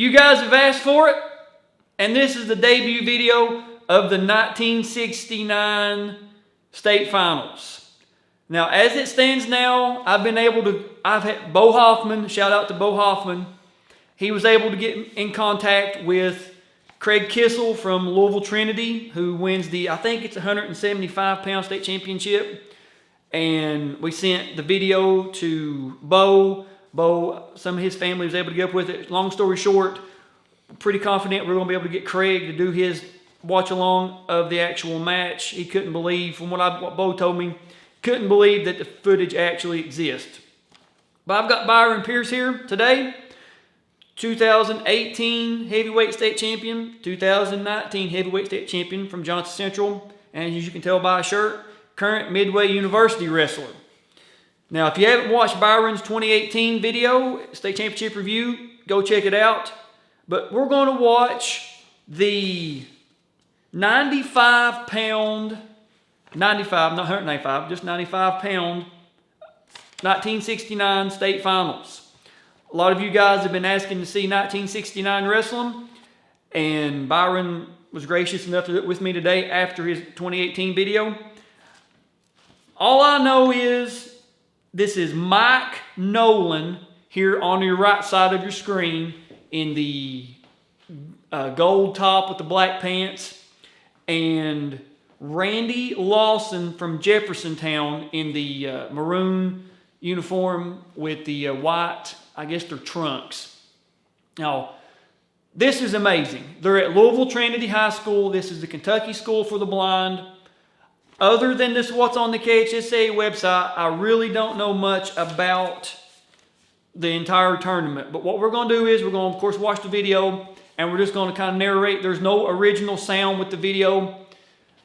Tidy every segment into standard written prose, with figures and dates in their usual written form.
You guys have asked for it, and this is the debut video of the 1969 state finals. Now, as it stands now, I've had Bo Hoffman, shout out to Bo Hoffman. He was able to get in contact with Craig Kissel from Louisville Trinity, who wins I think it's 175-pound state championship. And we sent the video to Bo. Some of his family was able to get up with it. Long story short, pretty confident we're going to be able to get Craig to do his watch along of the actual match. He couldn't believe, from what Bo told me, couldn't believe that the footage actually exists. But I've got Byron Pierce here today, 2018 heavyweight state champion, 2019 heavyweight state champion from Johnson Central, and as you can tell by his shirt, current Midway University wrestler. Now, if you haven't watched Byron's 2018 video, State Championship Review, go check it out. But we're going to watch the 95-pound, not 195, just 95-pound 1969 state finals. A lot of you guys have been asking to see 1969 wrestling, and Byron was gracious enough to do it with me today after his 2018 video. All I know is this is Mike Nolan here on your right side of your screen in the gold top with the black pants, and Randy Lawson from Jeffersontown in the maroon uniform with the white, I guess they're trunks. Now, this is amazing. They're at Louisville Trinity High School. This is the Kentucky School for the Blind. Other than this, what's on the KHSAA website, I really don't know much about the entire tournament. But what we're going to do is we're going to, of course, watch the video, and we're just going to kind of narrate. There's no original sound with the video,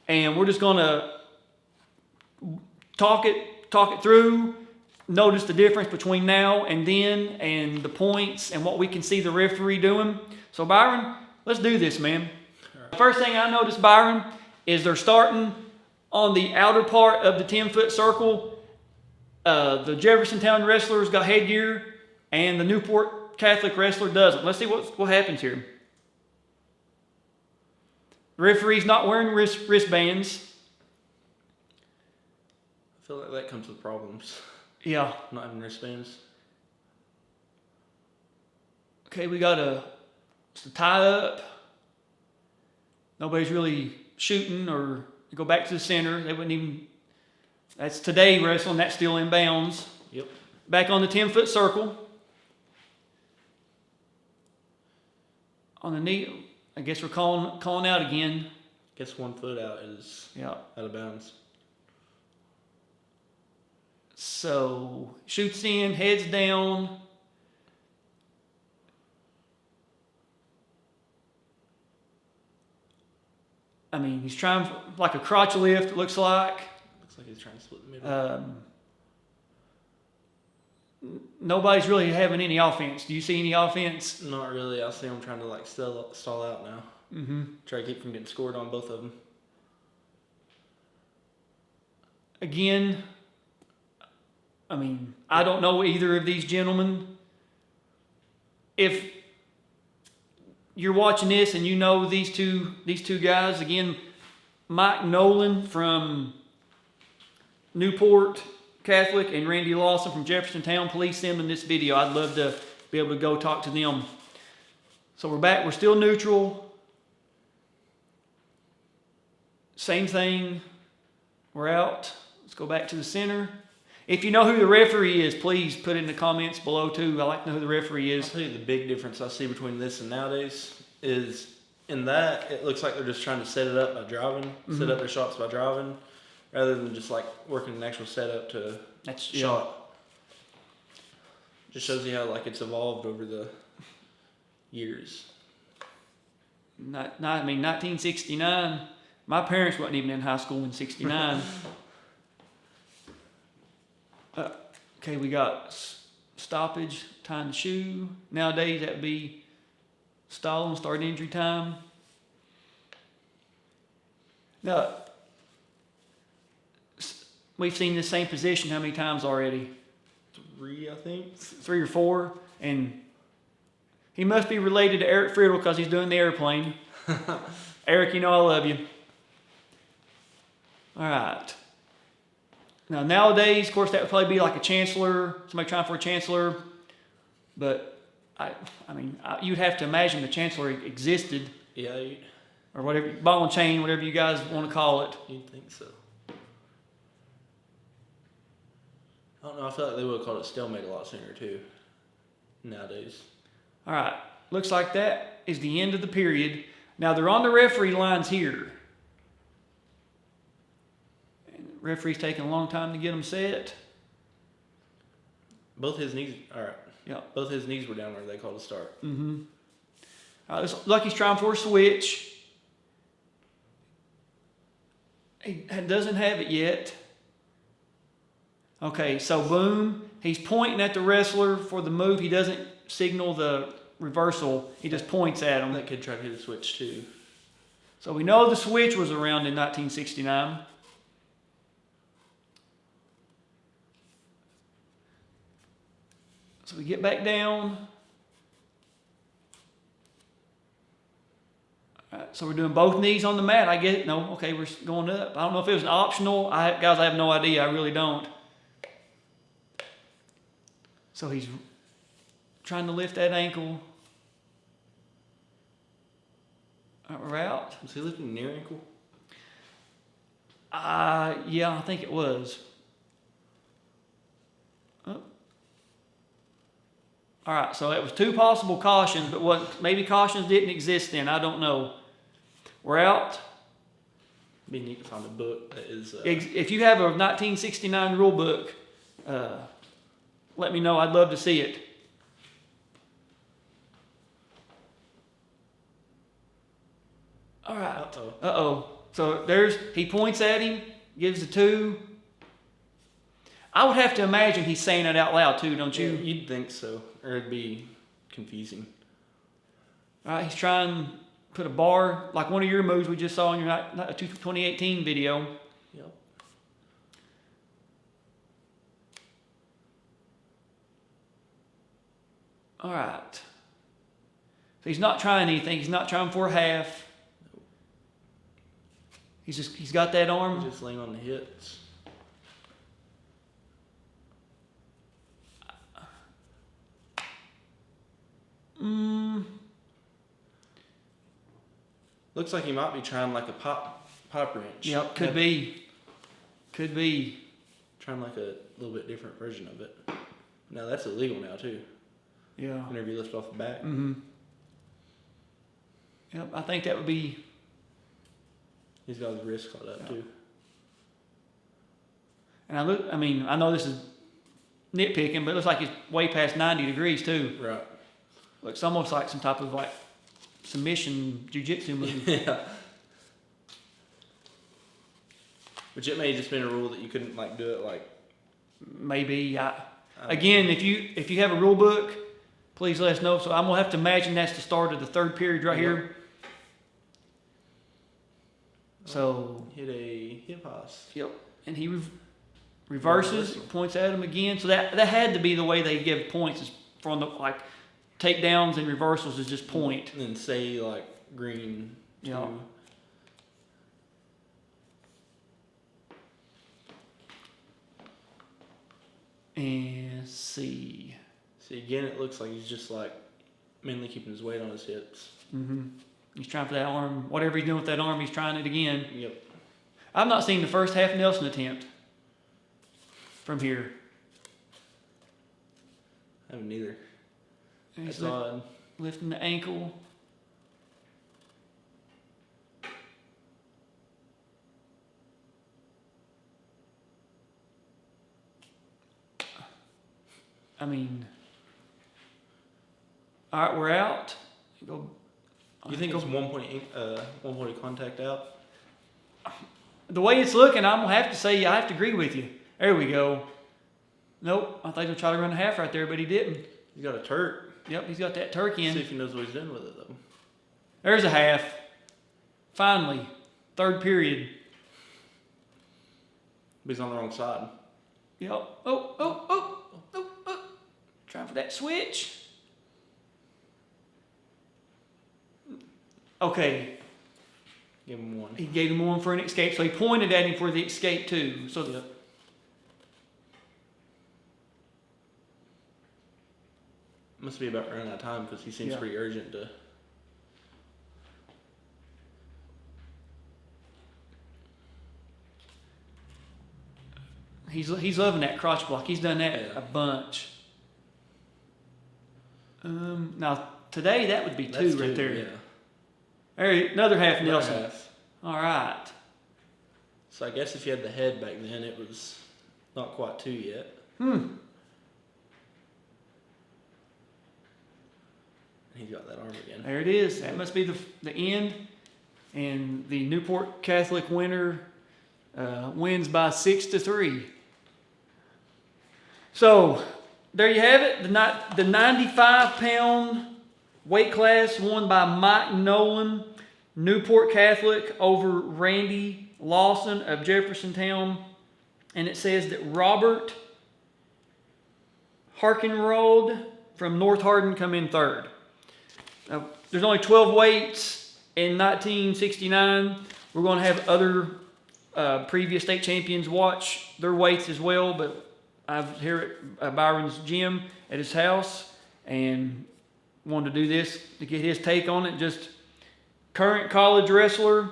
and we're just going to talk it through, notice the difference between now and then, and the points, and what we can see the referee doing. So, Byron, let's do this, man. Right. First thing I noticed, Byron, is they're starting on the outer part of the 10-foot circle. The Jeffersontown wrestlers got headgear, and the Newport Catholic wrestler doesn't. Let's see what happens here. The referee's not wearing wristbands. I feel like that comes with problems. Yeah. Not having wristbands. Okay, we got a tie up. Nobody's really shooting or go back to the center. They wouldn't even. That's today wrestling. That's still in bounds. Yep. Back on the 10-foot circle. On the knee, I guess we're calling out again. Guess 1 foot out is out of bounds. So shoots in, heads down. I mean, he's trying like a crotch lift, it looks like. Looks like he's trying to split the middle. Nobody's really having any offense. Do you see any offense? Not really. I see him trying to like stall out now. Mm-hmm. Try to keep from getting scored on both of them. Again, I mean, I don't know either of these gentlemen. If you're watching this and you know these two guys, again, Mike Nolan from Newport Catholic and Randy Lawson from Jeffersontown, please send them this video. I'd love to be able to go talk to them. So we're back. We're still neutral. Same thing. We're out. Let's go back to the center. If you know who the referee is, please put it in the comments below too. I like to know who the referee is. I'll tell you the big difference I see between this and nowadays is in that it looks like they're just trying to set it up by driving, set up their shots by driving, rather than just like working an actual setup to shot. Just shows you how like it's evolved over the years. I mean, 1969. My parents wasn't even in high school in '69. Okay, we got stoppage, tying the shoe. Nowadays, that would be stalling, start injury time. Now, we've seen this same position how many times already? 3, I think. 3 or 4. And He must be related to Eric Friedel because he's doing the airplane. Eric, you know I love you. All right. Now, nowadays, of course, that would probably be like a chancellor, somebody trying for a chancellor. But, you'd have to imagine the chancellor existed. Yeah. Or whatever, ball and chain, whatever you guys want to call it. You'd think so. I don't know. I feel like they would have called it stalemate a lot sooner, too, nowadays. All right. Looks like that is the end of the period. Now, they're on the referee lines here. And the referee's taking a long time to get them set. Both his knees, all right. Yeah. Both his knees were down where they called a start. Mm-hmm. All right, looks like he's trying for a switch. He doesn't have it yet. Okay, so boom. He's pointing at the wrestler for the move. He doesn't signal the reversal. He just points at him. That kid tried to hit a switch too. So we know the switch was around in 1969. So we get back down. All right, so we're doing both knees on the mat. I get it. No, okay, we're going up. I don't know if it was an optional. Guys, I have no idea. I really don't. So he's trying to lift that ankle. All right, we're out. Was he lifting near ankle? Yeah, I think it was. Oh. All right, so it was two possible cautions, but maybe cautions didn't exist then. I don't know. We're out. Be neat to find a book that is. If you have a 1969 rule book, let me know. I'd love to see it. All right. Uh-oh. Uh-oh. So he points at him, gives the two. I would have to imagine he's saying it out loud too, don't you? Yeah, you'd think so, or it'd be confusing. All right, he's trying to put a bar, like one of your moves we just saw in your 2018 video. Yep. All right. So he's not trying anything. He's not trying for a half. He's got that arm. Just laying on the hips. Looks like he might be trying like a pop wrench. Yep, could be. Could be. Trying like a little bit different version of it. Now that's illegal now too. Yeah. Whenever you lift off the back. Mm-hmm. Yep, I think that would be. He's got his wrist caught up too. And I know this is nitpicking, but it looks like it's way past 90 degrees too. Right. Looks almost like some type of like submission jiu-jitsu move. Yeah. Which it may have just been a rule that you couldn't like do it like. Maybe. Again, if you have a rule book, please let us know. So I'm gonna have to imagine that's the start of the third period right here. So hit a hip pass. Yep, and he reverses, points at him again. So that had to be the way they give points, is from the like takedowns and reversals is just point. And then say like green. Yeah. And see. See again, it looks like he's just like mainly keeping his weight on his hips. Mm-hmm. He's trying for that arm. Whatever he's doing with that arm, he's trying it again. Yep. I've not seen the first half Nelson attempt from here. I haven't either. And he's That's odd. lifting the ankle. All right, we're out. Go. You think it's 1 point of contact out? The way it's looking, I'm gonna have to say I have to agree with you. There we go. Nope, I think he'll try to run a half right there, but he didn't. He's got a Turk. Yep, he's got that Turk in. See if he knows what he's doing with it though. There's a half. Finally, third period. But he's on the wrong side. Yep. Oh. Trying for that switch. Okay, Give him one. he gave him one for an escape, so he pointed at him for the escape too. So Yep. Must be about running out of time because he seems Yeah. pretty urgent to. he's loving that crotch block. He's done that Yeah. a bunch. Now today that would be That's two right there. Yeah. There, another half Another Nelson. half. All right. So I guess if you had the head back then, it was not quite two yet. Hmm. And he's got that arm again. There it is. That must be the end. And the Newport Catholic winner wins by 6-3. So there you have it. The 95-pound weight class won by Mike Nolan, Newport Catholic over Randy Lawson of Jeffersontown. And it says that Robert Harkenrold from North Hardin come in third. Now, there's only 12 weights in 1969. We're going to have other previous state champions watch their weights as well, but I'm here at Byron's gym at his house and wanted to do this to get his take on it. Just current college wrestler,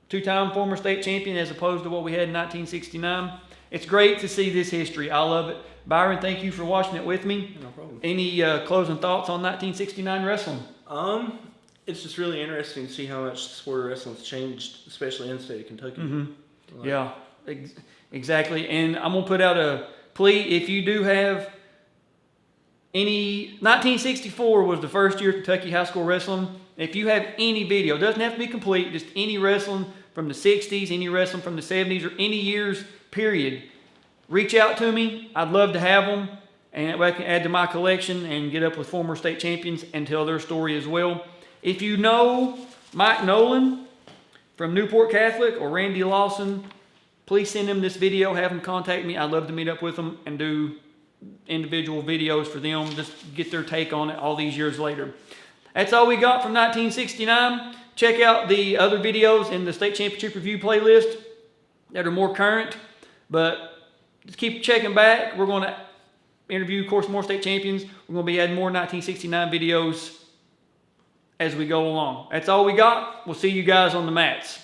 two-time former state champion as opposed to what we had in 1969. It's great to see this history. I love it. Byron, thank you for watching it with me. No problem. Any closing thoughts on 1969 wrestling? It's just really interesting to see how much the sport of wrestling's changed, especially in the state of Kentucky. Mm-hmm. Yeah, exactly. And I'm gonna put out a plea. If you do have any, 1964 was the first year of Kentucky high school wrestling. If you have any video, it doesn't have to be complete, just any wrestling from the 60s, any wrestling from the 70s, or any years, period, reach out to me. I'd love to have them, and that way I can add to my collection and get up with former state champions and tell their story as well. If you know Mike Nolan from Newport Catholic or Randy Lawson, please send them this video, have them contact me. I'd love to meet up with them and do individual videos for them, just get their take on it all these years later. That's all we got from 1969. Check out the other videos in the State Championship Review playlist that are more current, but just keep checking back. We're going to interview, of course, more state champions. We're going to be adding more 1969 videos as we go along. That's all we got. We'll see you guys on the mats.